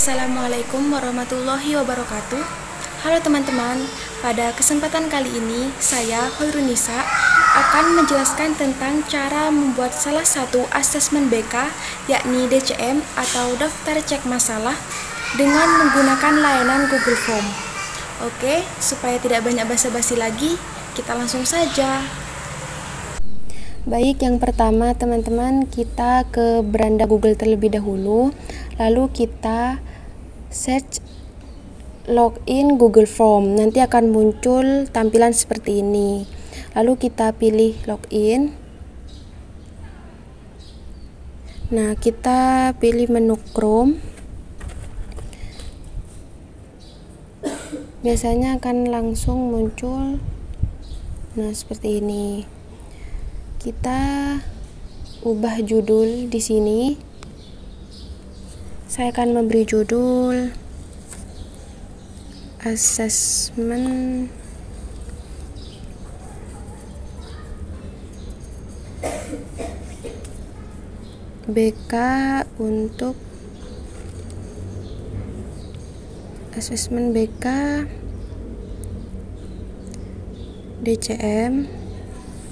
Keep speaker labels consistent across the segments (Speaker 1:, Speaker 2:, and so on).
Speaker 1: Assalamualaikum warahmatullahi wabarakatuh. Halo teman-teman, pada kesempatan kali ini saya Hoirunisa akan menjelaskan tentang cara membuat salah satu asesmen BK, yakni DCM atau daftar cek masalah, dengan menggunakan layanan Google Form. Oke, supaya tidak banyak basa-basi lagi, kita langsung saja. Baik, yang pertama teman-teman, kita ke beranda Google terlebih dahulu, lalu kita search login Google Form. Nanti akan muncul tampilan seperti ini. Lalu kita pilih login. Nah, kita pilih menu Chrome. Biasanya akan langsung muncul seperti ini. Kita ubah judul di sini. Saya akan memberi judul asesmen BK untuk asesmen BK DCM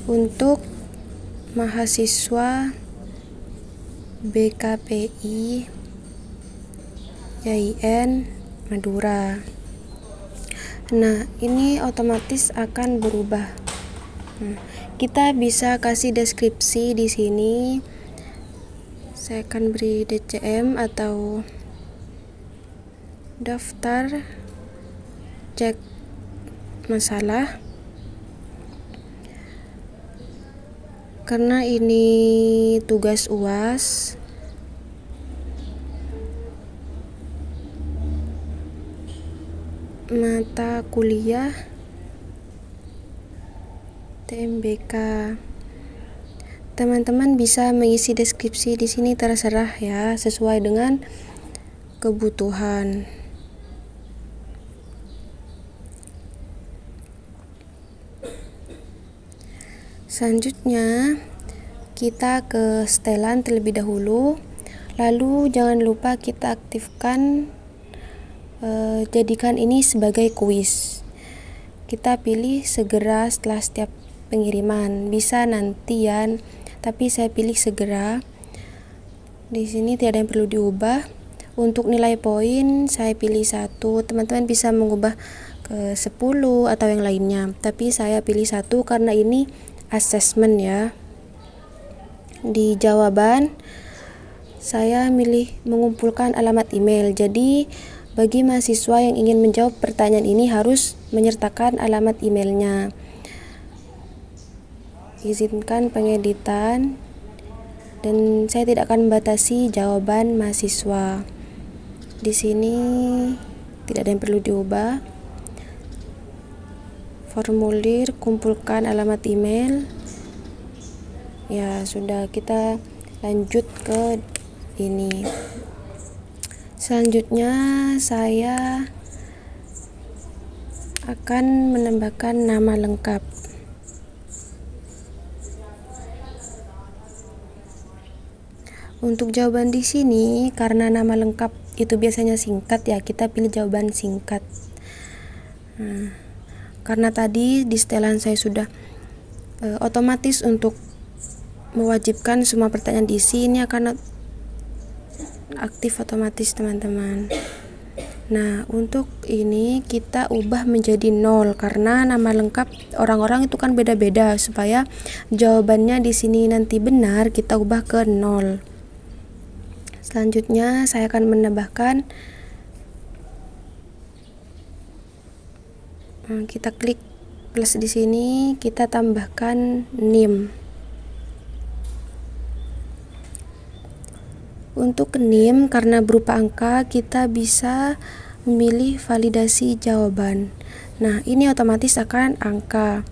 Speaker 1: untuk mahasiswa BKPI YIN Madura. Nah, ini otomatis akan berubah. Kita bisa kasih deskripsi di sini. Saya akan beri DCM atau daftar cek masalah. Karena ini tugas UAS, mata kuliah TMBK. Teman-teman bisa mengisi deskripsi di sini, terserah ya, sesuai dengan kebutuhan. Selanjutnya kita ke setelan terlebih dahulu, lalu jangan lupa kita aktifkan jadikan ini sebagai kuis. Kita pilih segera setelah setiap pengiriman, bisa nantian, tapi saya pilih segera. Di sini tidak ada yang perlu diubah. Untuk nilai poin saya pilih 1. Teman-teman bisa mengubah ke 10 atau yang lainnya, tapi saya pilih 1 karena ini asesmen ya. Di jawaban saya milih mengumpulkan alamat email. Jadi bagi mahasiswa yang ingin menjawab pertanyaan ini harus menyertakan alamat emailnya. Izinkan pengeditan, dan saya tidak akan membatasi jawaban mahasiswa. Di sini tidak ada yang perlu diubah. Formulir, kumpulkan alamat email. Ya, sudah, kita lanjut ke ini. Selanjutnya saya akan menambahkan nama lengkap. Untuk jawaban di sini, karena nama lengkap itu biasanya singkat ya, kita pilih jawaban singkat. Karena tadi di setelan saya sudah otomatis untuk mewajibkan semua pertanyaan diisi, ini akan aktif otomatis teman-teman. Nah, untuk ini kita ubah menjadi 0 karena nama lengkap orang-orang itu kan beda-beda. Supaya jawabannya di sini nanti benar, kita ubah ke 0. Selanjutnya saya akan menambahkan, kita klik plus di sini, kita tambahkan NIM. Untuk NIM karena berupa angka, kita bisa memilih validasi jawaban. Nah, ini otomatis akan angka.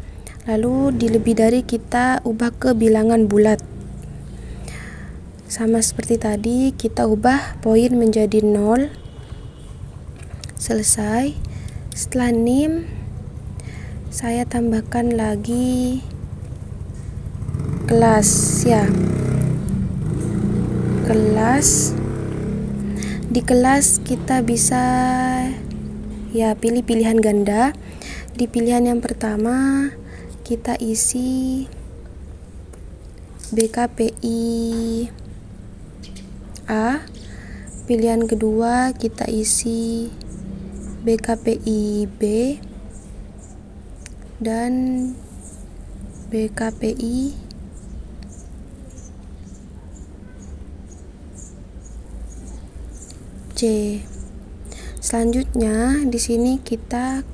Speaker 1: Lalu di lebih dari kita ubah ke bilangan bulat. Sama seperti tadi, kita ubah poin menjadi 0. Selesai. Setelah NIM, saya tambahkan lagi kelas ya. Kelas Di kelas kita bisa pilih pilihan ganda. Di pilihan yang pertama kita isi BKPI A. Pilihan kedua kita isi BKPI B dan BKPI C. Selanjutnya di sini kita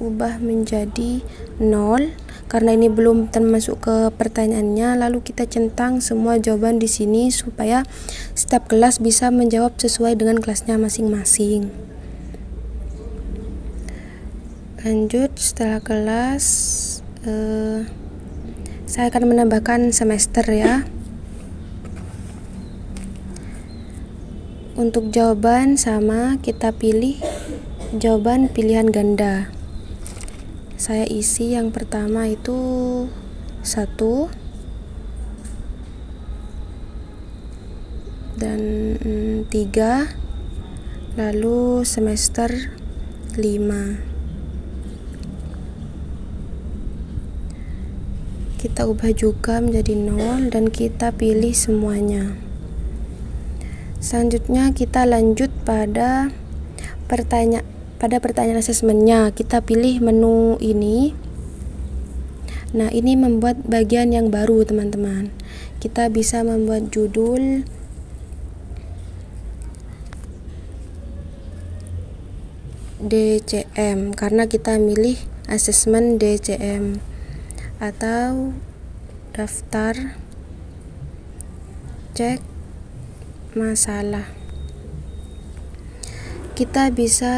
Speaker 1: ubah menjadi 0 karena ini belum termasuk ke pertanyaannya. Lalu kita centang semua jawaban di sini supaya setiap kelas bisa menjawab sesuai dengan kelasnya masing-masing. Lanjut, setelah kelas saya akan menambahkan semester ya. Untuk jawaban sama, kita pilih jawaban pilihan ganda. Saya isi yang pertama itu 1 dan 3, lalu semester 5. Kita ubah juga menjadi 0 dan kita pilih semuanya. Selanjutnya kita lanjut pada pertanyaan asesmennya. Kita pilih menu ini. Nah, ini membuat bagian yang baru, teman-teman. Kita bisa membuat judul DCM karena kita milih asesmen DCM, atau daftar cek masalah. Kita bisa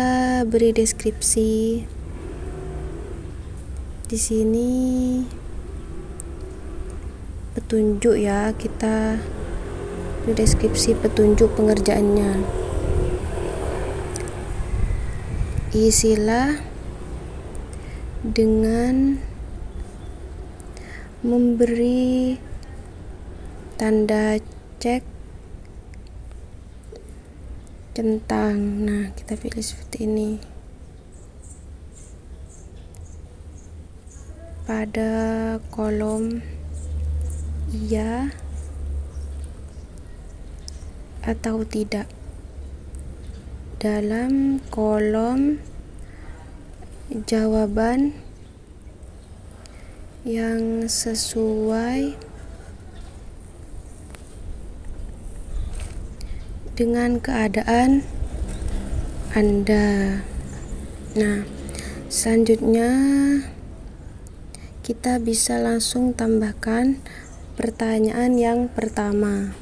Speaker 1: beri deskripsi di sini, petunjuk ya, kita beri deskripsi petunjuk pengerjaannya. Isilah dengan memberi tanda cek centang. Nah, kita pilih seperti ini. Pada kolom iya atau tidak. Dalam kolom jawaban yang sesuai dengan keadaan Anda. Nah, selanjutnya kita bisa langsung tambahkan pertanyaan yang pertama.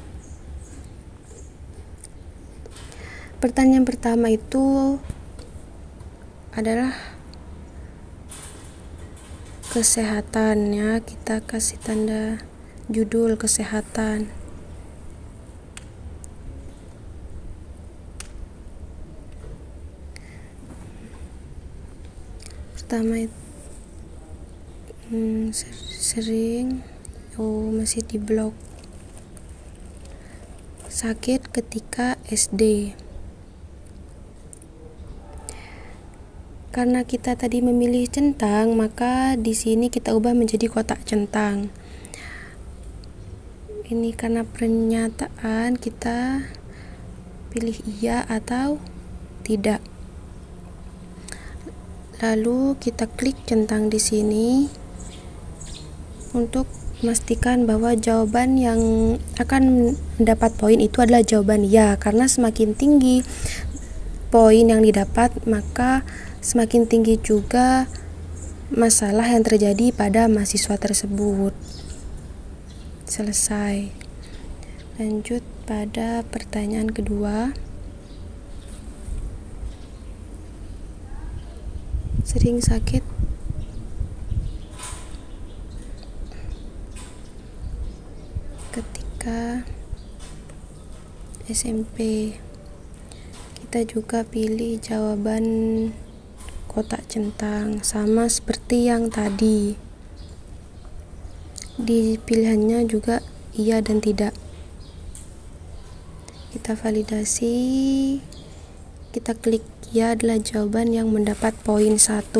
Speaker 1: Pertanyaan pertama itu adalah kesehatan ya. Kita kasih tanda judul kesehatan. Pertama sering masih di blog. Sakit ketika SD. Karena kita tadi memilih centang, maka di sini kita ubah menjadi kotak centang. Ini karena pernyataan, kita pilih iya atau tidak. Lalu kita klik centang di sini untuk memastikan bahwa jawaban yang akan mendapat poin itu adalah jawaban ya, karena semakin tinggi poin yang didapat, maka semakin tinggi juga masalah yang terjadi pada mahasiswa tersebut. Selesai. Lanjut pada pertanyaan kedua. Sering sakit ketika SMP. Kita juga pilih jawaban kotak centang, sama seperti yang tadi. Di pilihannya juga iya dan tidak. kita validasi, kita klik ya adalah jawaban yang mendapat poin 1.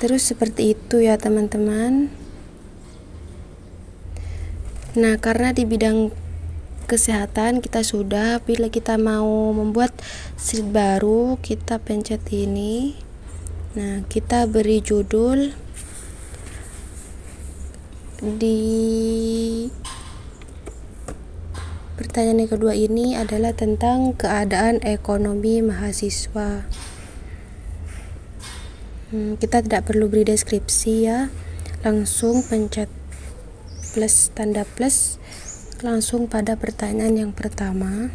Speaker 1: Terus seperti itu ya teman-teman. Nah, karena di bidang kesehatan kita sudah, bila kita mau membuat sheet baru, kita pencet ini. Nah, kita beri judul di pertanyaan yang kedua ini adalah tentang keadaan ekonomi mahasiswa. Kita tidak perlu beri deskripsi ya, langsung pencet plus, tanda plus, langsung pada pertanyaan yang pertama.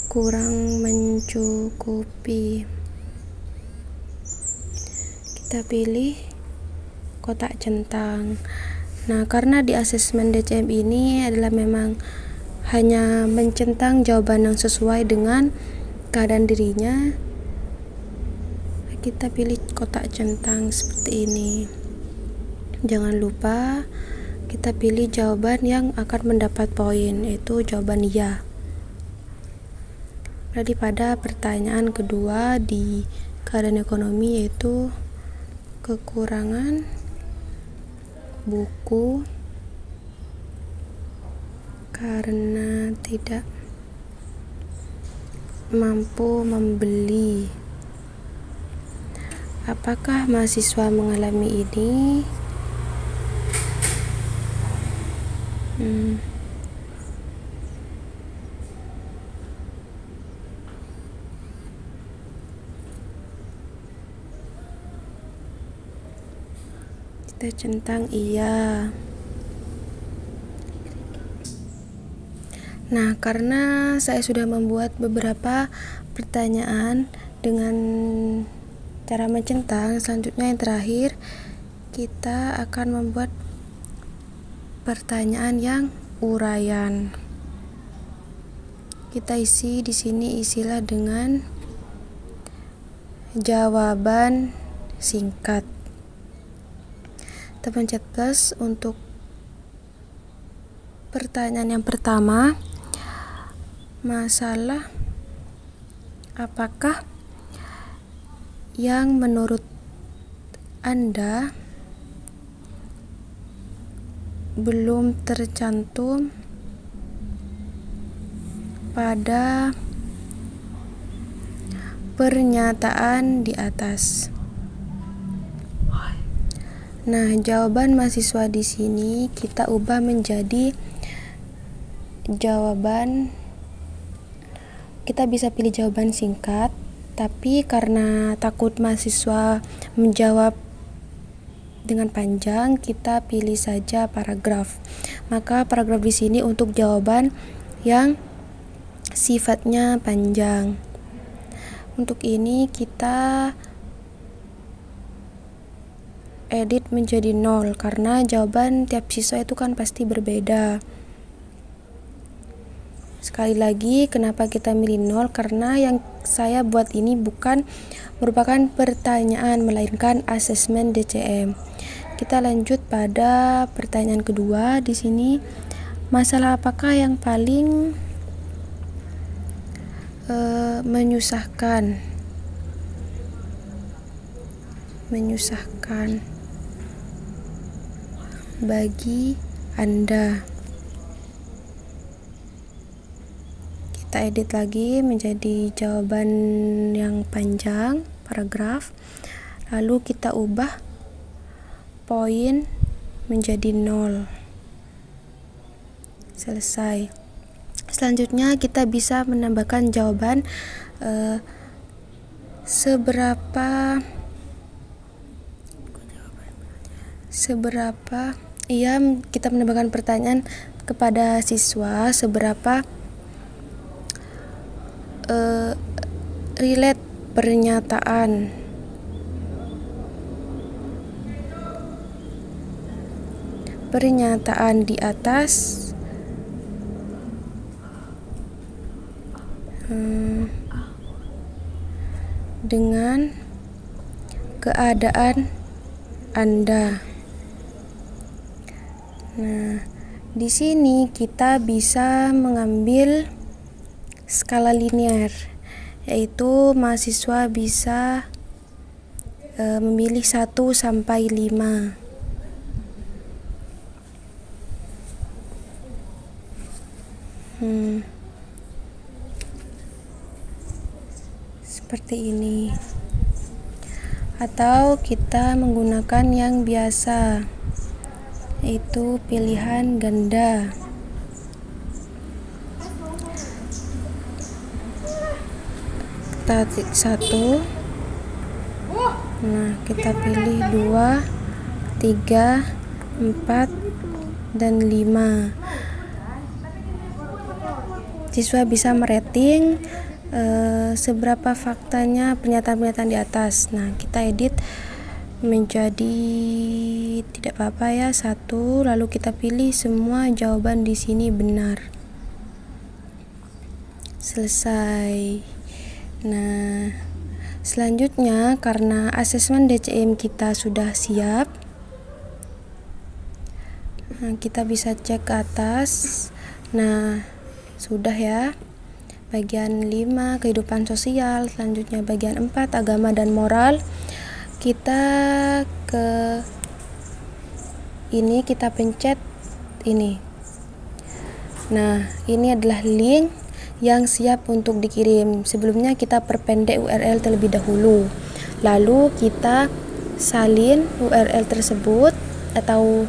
Speaker 1: Kurang mencukupi. Kita pilih kotak centang. Nah, karena di asesmen DCM ini adalah memang hanya mencentang jawaban yang sesuai dengan keadaan dirinya, kita pilih kotak centang seperti ini. Jangan lupa kita pilih jawaban yang akan mendapat poin, yaitu jawaban ya. Berarti pada pertanyaan kedua di keadaan ekonomi, yaitu kekurangan buku karena tidak mampu membeli. Apakah mahasiswa mengalami ini? Kita centang iya. Nah, karena saya sudah membuat beberapa pertanyaan dengan cara mencentang, selanjutnya yang terakhir kita akan membuat pertanyaan yang uraian. Kita isi di sini, isilah dengan jawaban singkat. Kita pencet plus untuk pertanyaan yang pertama. Masalah apakah yang menurut Anda belum tercantum pada pernyataan di atas? Nah, jawaban mahasiswa di sini kita ubah menjadi jawaban. Kita bisa pilih jawaban singkat, tapi karena takut mahasiswa menjawab dengan panjang, kita pilih saja paragraf. Maka paragraf di sini untuk jawaban yang sifatnya panjang. Untuk ini kita edit menjadi 0 karena jawaban tiap siswa itu kan pasti berbeda. Sekali lagi, kenapa kita milih 0? Karena yang saya buat ini bukan merupakan pertanyaan, melainkan asesmen DCM. Kita lanjut pada pertanyaan kedua. Di sini, masalah apakah yang paling menyusahkan bagi Anda? Kita edit lagi menjadi jawaban yang panjang, paragraf. Lalu kita ubah poin menjadi 0. Selesai. Selanjutnya kita bisa menambahkan jawaban seberapa kita menambahkan pertanyaan kepada siswa, seberapa relate pernyataan di atas dengan keadaan Anda. Nah, di sini kita bisa mengambil skala linear, yaitu mahasiswa bisa memilih 1 sampai 5. Seperti ini. Atau kita menggunakan yang biasa, yaitu pilihan ganda. Kita 1. Nah, kita pilih 2, 3, 4, dan 5. Siswa bisa merating seberapa faktanya pernyataan-pernyataan di atas. Nah, kita edit menjadi tidak apa-apa ya, 1, lalu kita pilih semua jawaban di sini benar. Selesai. Nah, selanjutnya karena asesmen DCM kita sudah siap, kita bisa cek ke atas. Nah, sudah ya. Bagian 5 kehidupan sosial, selanjutnya bagian 4 agama dan moral. Kita ke ini, kita pencet ini. Nah, ini adalah link yang siap untuk dikirim. Sebelumnya kita perpendek URL terlebih dahulu, lalu kita salin URL tersebut atau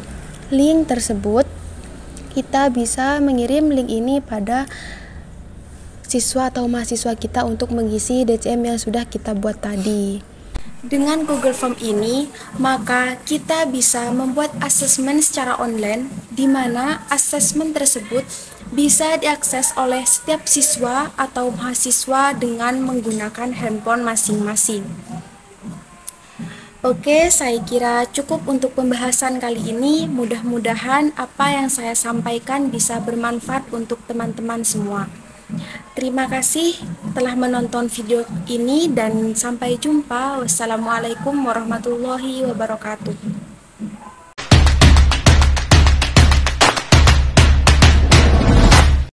Speaker 1: link tersebut. Kita bisa mengirim link ini pada siswa atau mahasiswa kita untuk mengisi DCM yang sudah kita buat tadi. Dengan Google Form ini, maka kita bisa membuat asesmen secara online, di mana asesmen tersebut bisa diakses oleh setiap siswa atau mahasiswa dengan menggunakan handphone masing-masing. Oke, saya kira cukup untuk pembahasan kali ini. Mudah-mudahan apa yang saya sampaikan bisa bermanfaat untuk teman-teman semua. Terima kasih telah menonton video ini dan sampai jumpa. Wassalamualaikum warahmatullahi wabarakatuh.